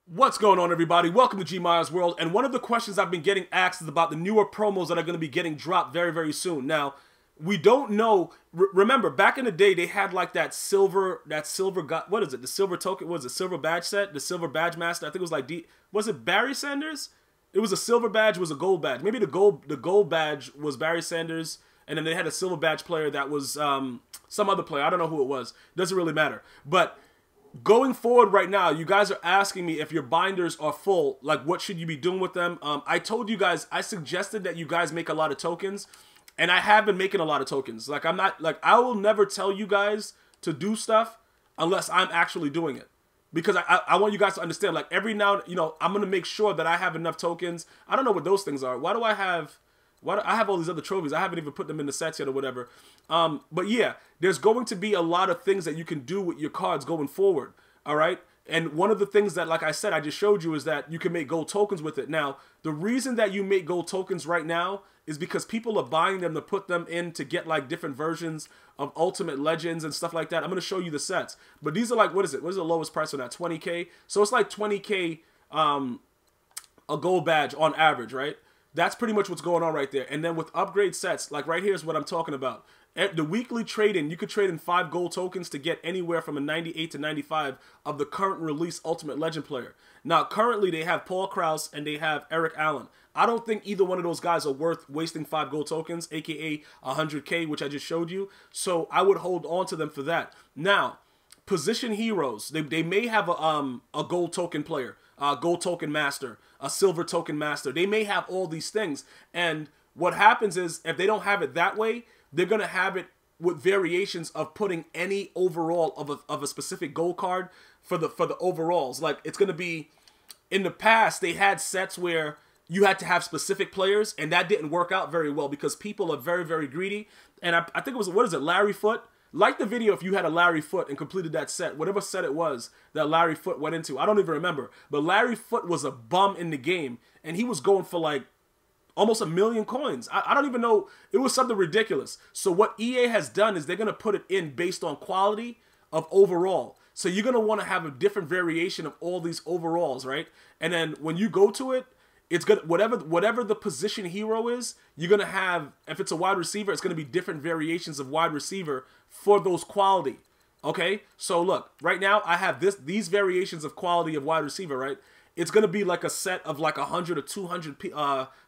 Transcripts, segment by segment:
What's going on, everybody? Welcome to GmiasWorld, and one of the questions I've been getting asked is about the newer promos that are going to be getting dropped very, very soon. Now, we don't know. Remember, back in the day, they had like that silver, what is it? The silver token, what is it? Silver badge set, the silver badge master. I think it was like, was it Barry Sanders? It was a silver badge, was a gold badge. Maybe the gold badge was Barry Sanders, and then they had a silver badge player that was some other player. I don't know who it was. Doesn't really matter. But going forward right now, you guys are asking me if your binders are full, like what should you be doing with them. I told you guys, I suggested that you guys make a lot of tokens, and I have been making a lot of tokens. Like I will never tell you guys to do stuff unless I'm actually doing it. Because I want you guys to understand, like every now, I'm going to make sure that I have enough tokens. I don't know what those things are. Why do I have all these other trophies? I haven't even put them in the sets yet or whatever. But yeah, there's going to be a lot of things that you can do with your cards going forward. All right. And one of the things that, like I said, I just showed you is that you can make gold tokens with it. Now, the reason that you make gold tokens right now is because people are buying them to put them in to get like different versions of Ultimate Legends and stuff like that. I'm going to show you the sets. But these are like, what is it? What is the lowest price on that? 20K? So it's like 20K a gold badge on average, right? That's pretty much what's going on right there. And then with upgrade sets, like right here is what I'm talking about. The weekly trade-in, you could trade in 5 gold tokens to get anywhere from a 98 to 95 of the current release Ultimate Legend player. Now, currently they have Paul Krause and they have Eric Allen. I don't think either one of those guys are worth wasting 5 gold tokens, aka 100K, which I just showed you. So I would hold on to them for that. Now, position heroes, they may have a gold token player, a gold token master, a silver token master. They may have all these things. And what happens is, if they don't have it that way, they're going to have it with variations of putting any overall of a specific gold card for the overalls. Like, it's going to be, in the past, they had sets where you had to have specific players, and that didn't work out very well because people are very, very greedy. And I think it was, what is it, Larry Foote? Like the video if you had a Larry Foote and completed that set, whatever set it was that Larry Foote went into. I don't even remember. But Larry Foote was a bum in the game, and he was going for like almost 1 million coins. I don't even know. It was something ridiculous. So what EA has done is they're going to put it in based on quality of overall. So you're going to want to have a different variation of all these overalls, right? And then when you go to it, it's gonna, whatever the position hero is, you're gonna have, if it's a wide receiver, it's gonna be different variations of wide receiver for those quality. Okay, so look, right now I have these variations of quality of wide receiver, right? It's gonna be like a set of like 100 or 200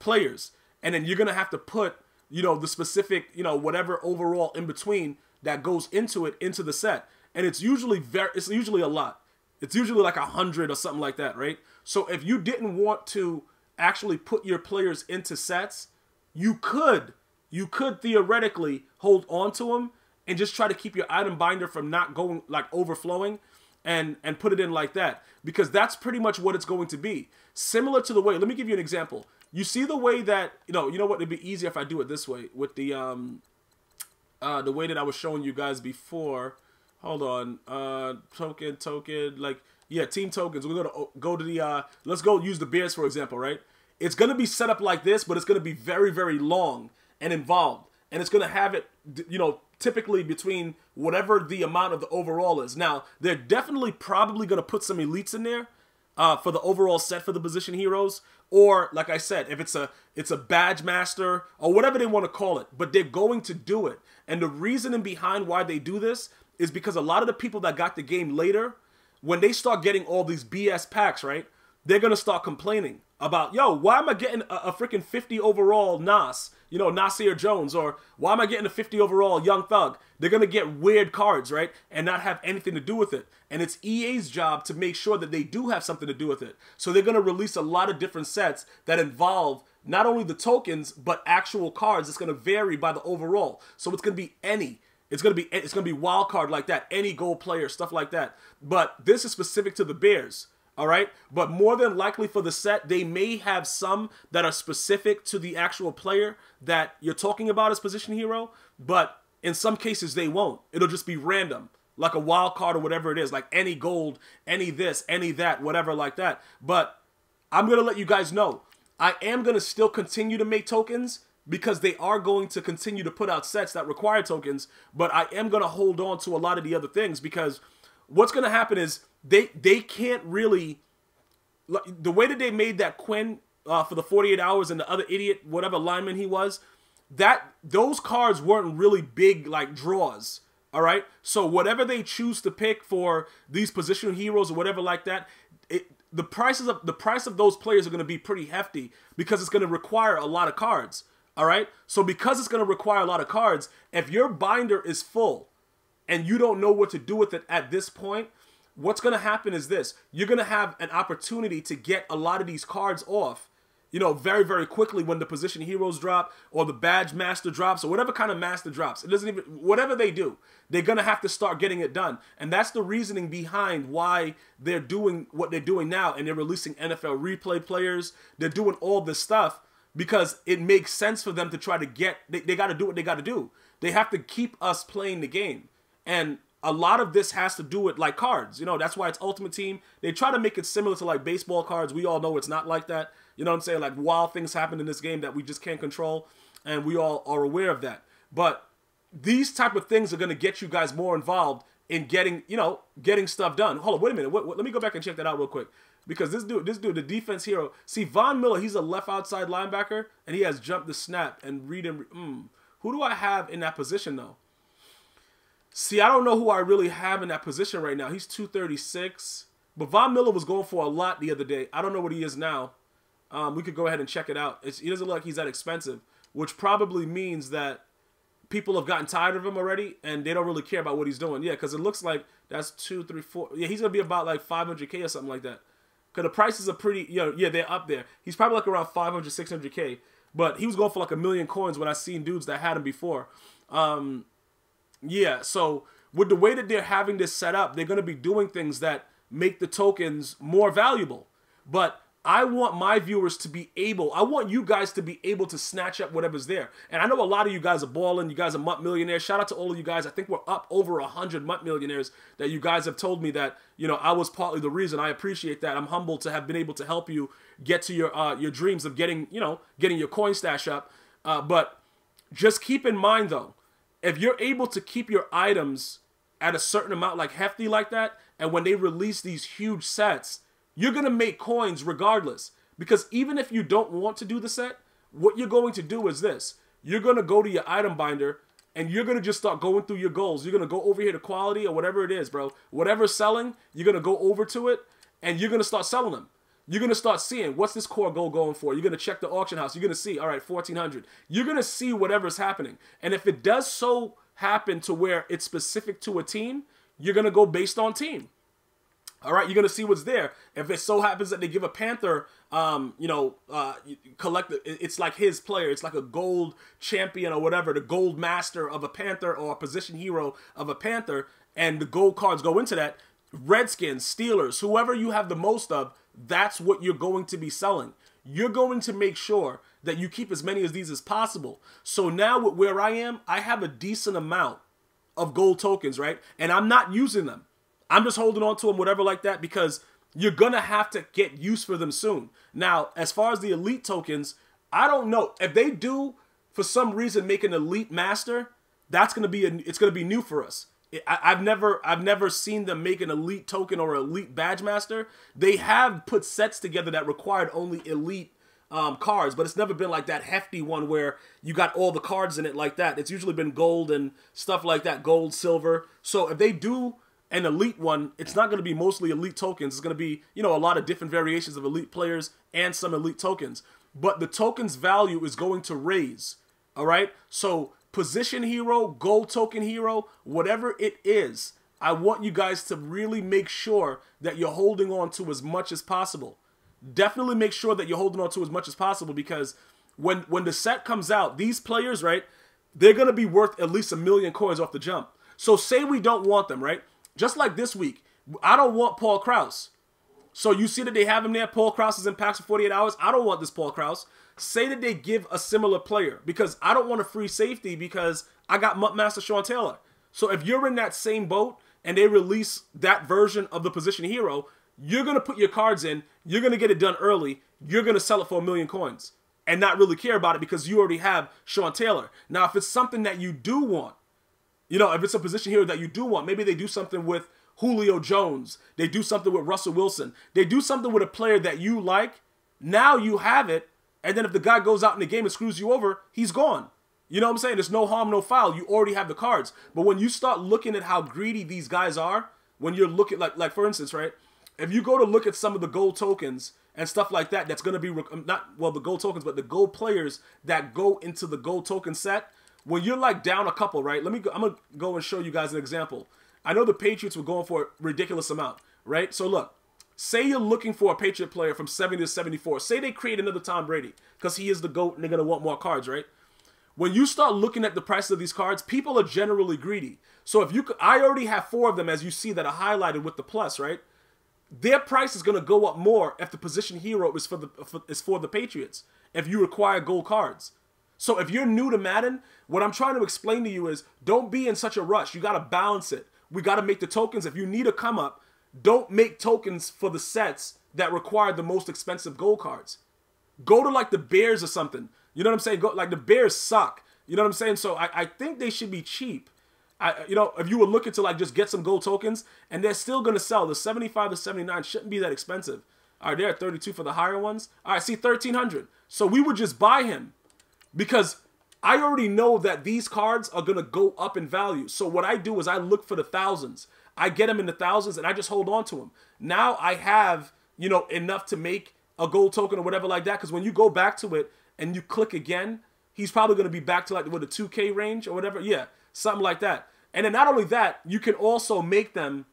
players, and then you're gonna have to put, the specific, whatever overall in between that goes into it into the set, and it's usually a lot. It's usually like 100 or something like that, right? So if you didn't want to actually put your players into sets, you could theoretically hold on to them and just try to keep your item binder from not going, like, overflowing, and put it in like that, because that's pretty much what it's going to be. Similar to the way, let me give you an example. You see the way that, you know what, it'd be easier if I do it this way with the way that I was showing you guys before. Hold on, token, like, yeah, team tokens. We're gonna go to the let's go use the Bears for example, right? It's gonna be set up like this, but it's gonna be very, very long and involved, and it's gonna have it, typically between whatever the amount of the overall is. Now, they're definitely probably gonna put some elites in there for the overall set for the position heroes, or like I said, if it's a badge master or whatever they want to call it, but they're going to do it. And the reasoning behind why they do this is because a lot of the people that got the game later, when they start getting all these BS packs, right, they're going to start complaining about, yo, why am I getting a freaking 50 overall Nas, Nasir Jones, or why am I getting a 50 overall Young Thug? They're going to get weird cards, right, and not have anything to do with it. And it's EA's job to make sure that they do have something to do with it. So they're going to release a lot of different sets that involve not only the tokens, but actual cards. It's going to vary by the overall. So it's going to be any. It's gonna be wild card like that, any gold player, stuff like that. But this is specific to the Bears, all right? But more than likely for the set, they may have some that are specific to the actual player that you're talking about as position hero, but in some cases they won't. It'll just be random, like a wild card or whatever it is, like any gold, any this, any that, whatever like that. But I'm gonna let you guys know, I am gonna still continue to make tokens, because they are going to continue to put out sets that require tokens, but I am going to hold on to a lot of the other things, because what's going to happen is they can't really the way that they made that Quinn for the 48 hours and the other idiot, whatever lineman he was, those cards weren't really big like draws. All right, so whatever they choose to pick for these positional heroes or whatever like that, the price of those players are going to be pretty hefty because it's going to require a lot of cards. All right, so because it's going to require a lot of cards, if your binder is full and you don't know what to do with it at this point, what's going to happen is this: you're going to have an opportunity to get a lot of these cards off, you know, very, very quickly when the position heroes drop or the badge master drops or whatever kind of master drops. It doesn't even, whatever they do, they're going to have to start getting it done. And that's the reasoning behind why they're doing what they're doing now. And they're releasing NFL replay players. They're doing all this stuff because it makes sense for them to try to get, they got to do what they got to do. They have to keep us playing the game. And a lot of this has to do with like cards. You know, that's why it's Ultimate Team. They try to make it similar to like baseball cards. We all know it's not like that. You know what I'm saying? Like wild things happen in this game that we just can't control. And we all are aware of that. But these type of things are going to get you guys more involved in getting, you know, getting stuff done. Hold on, wait a minute. Let me go back and check that out real quick. Because this dude, the defense hero. See, Von Miller, he's a left outside linebacker. And he has jumped the snap and read and... Who do I have in that position, though? See, I don't know who I really have in that position right now. He's 236. But Von Miller was going for a lot the other day. I don't know what he is now. We could go ahead and check it out. He doesn't look like he's that expensive, which probably means that people have gotten tired of him already, and they don't really care about what he's doing. Yeah, because it looks like that's 2, 3, 4. Yeah, he's going to be about like 500K or something like that. Because the prices are pretty, you know, yeah, they're up there. He's probably like around 500, 600K. But he was going for like 1 million coins when I seen dudes that had him before. Yeah, so with the way that they're having this set up, they're going to be doing things that make the tokens more valuable. But I want my viewers to be able, I want you guys to be able to snatch up whatever's there. And I know a lot of you guys are balling. You guys are MUT millionaires. Shout out to all of you guys. I think we're up over 100 MUT millionaires that you guys have told me that, you know, I was partly the reason. I appreciate that. I'm humbled to have been able to help you get to your dreams of getting, you know, getting your coin stash up. But just keep in mind, though, if you're able to keep your items at a certain amount, like hefty like that, and when they release these huge sets, you're going to make coins regardless. Because even if you don't want to do the set, what you're going to do is this. You're going to go to your item binder, and you're going to just start going through your goals. You're going to go over here to quality or whatever it is, bro. Whatever's selling, you're going to go over to it, and you're going to start selling them. You're going to start seeing, what's this core goal going for? You're going to check the auction house. You're going to see, all right, 1,400. You're going to see whatever's happening. And if it does so happen to where it's specific to a team, you're going to go based on team. All right, you're going to see what's there. If it so happens that they give a Panther, collect, it's like his player. It's like a gold champion or whatever, the gold master of a Panther or a position hero of a Panther, and the gold cards go into that. Redskins, Steelers, whoever you have the most of, that's what you're going to be selling. You're going to make sure that you keep as many of these as possible. So now with where I am, I have a decent amount of gold tokens, right? And I'm not using them. I'm just holding on to them, whatever like that, because you're going to have to get use for them soon. Now, as far as the elite tokens, I don't know. If they do, for some reason, make an elite master, that's going to be, it's going to be new for us. I've never seen them make an elite token or elite badge master. They have put sets together that required only elite cards, but it's never been like that hefty one where you got all the cards in it like that. It's usually been gold and stuff like that, gold, silver. So if they do an elite one, it's not going to be mostly elite tokens. It's going to be, you know, a lot of different variations of elite players and some elite tokens. But the token's value is going to raise, all right? So position hero, gold token hero, whatever it is, I want you guys to really make sure that you're holding on to as much as possible. Definitely make sure that you're holding on to as much as possible, because when the set comes out, these players, right, they're going to be worth at least 1 million coins off the jump. So say we don't want them, right? Just like this week, I don't want Paul Krause. So you see that they have him there. Paul Krause is in packs for 48 hours. I don't want this Paul Krause. Say that they give a similar player, because I don't want a free safety because I got Master Sean Taylor. So if you're in that same boat and they release that version of the position hero, you're going to put your cards in. You're going to get it done early. You're going to sell it for 1 million coins and not really care about it because you already have Sean Taylor. Now, if it's something that you do want, you know, if it's a position hero that you do want, maybe they do something with Julio Jones. They do something with Russell Wilson. They do something with a player that you like. Now you have it. And then if the guy goes out in the game and screws you over, he's gone. You know what I'm saying? There's no harm, no foul. You already have the cards. But when you start looking at how greedy these guys are, when you're looking, like for instance, right? If you go to look at some of the gold tokens and stuff like that, that's going to be, the gold tokens, but the gold players that go into the gold token set, when you're like down a couple, right? I'm going to go and show you guys an example. I know the Patriots were going for a ridiculous amount, right? So look, say you're looking for a Patriot player from 70 to 74. Say they create another Tom Brady because he is the GOAT and they're going to want more cards, right? When you start looking at the price of these cards, people are generally greedy. So if you could, I already have 4 of them, as you see, that are highlighted with the plus, right? Their price is going to go up more if the position hero is for the Patriots, if you require gold cards. So if you're new to Madden, what I'm trying to explain to you is don't be in such a rush. You got to balance it. We got to make the tokens. If you need a come up, don't make tokens for the sets that require the most expensive gold cards. Go to like the Bears or something. You know what I'm saying? Go, like the Bears suck. You know what I'm saying? So I think they should be cheap. You know, if you were looking to like just get some gold tokens, and they're still going to sell, the 75 to 79 shouldn't be that expensive. All right, they're at 32 for the higher ones. All right, see, 1,300. So we would just buy him because I already know that these cards are going to go up in value. So what I do is I look for the thousands. I get them in the thousands, and I just hold on to them. Now I have, you know, enough to make a gold token or whatever like that, because when you go back to it and you click again, he's probably going to be back to like the 2K range or whatever. Yeah, something like that. And then not only that, you can also make them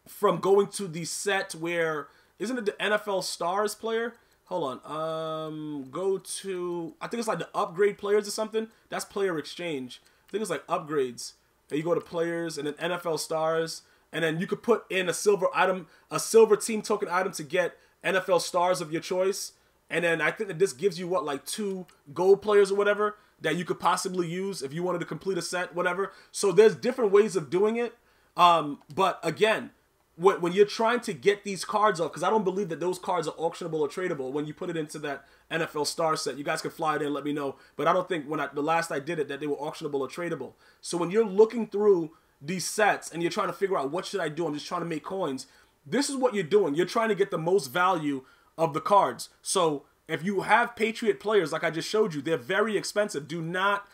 from going to the set where, isn't it the NFL Stars player? Hold on. Go to, I think it's like the upgrade players or something. That's player exchange. I think it's like upgrades. And you go to players and then NFL Stars. And then you could put in a silver item, a silver team token item to get NFL Stars of your choice. And then I think that this gives you what, like 2 gold players or whatever that you could possibly use if you wanted to complete a set, whatever. So there's different ways of doing it. But again, when you're trying to get these cards off, because I don't believe that those cards are auctionable or tradable when you put it into that NFL Star set. You guys can fly it in and let me know. But I don't think the last I did it that they were auctionable or tradable. So when you're looking through these sets and you're trying to figure out what should I do, I'm just trying to make coins. This is what you're doing. You're trying to get the most value of the cards. So if you have Patriot players, like I just showed you, they're very expensive. Do not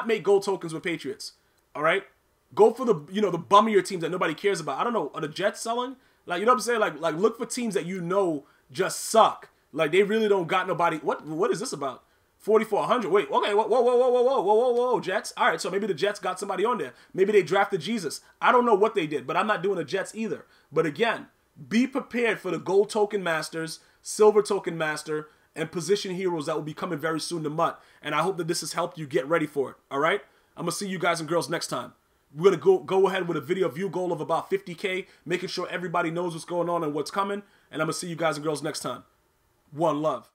make gold tokens with Patriots. All right? Go for the, you know, the bummier teams that nobody cares about. I don't know, are the Jets selling? Like, you know what I'm saying? Like look for teams that you know just suck. Like they really don't got nobody. What is this about? 4,400. Wait, okay, whoa, Jets. All right, so maybe the Jets got somebody on there. Maybe they drafted Jesus. I don't know what they did, but I'm not doing the Jets either. But again, be prepared for the gold token masters, silver token master, and position heroes that will be coming very soon to MUT. And I hope that this has helped you get ready for it. All right? I'm going to see you guys and girls next time. We're going to go ahead with a video view goal of about 50K, making sure everybody knows what's going on and what's coming. And I'm going to see you guys and girls next time. One love.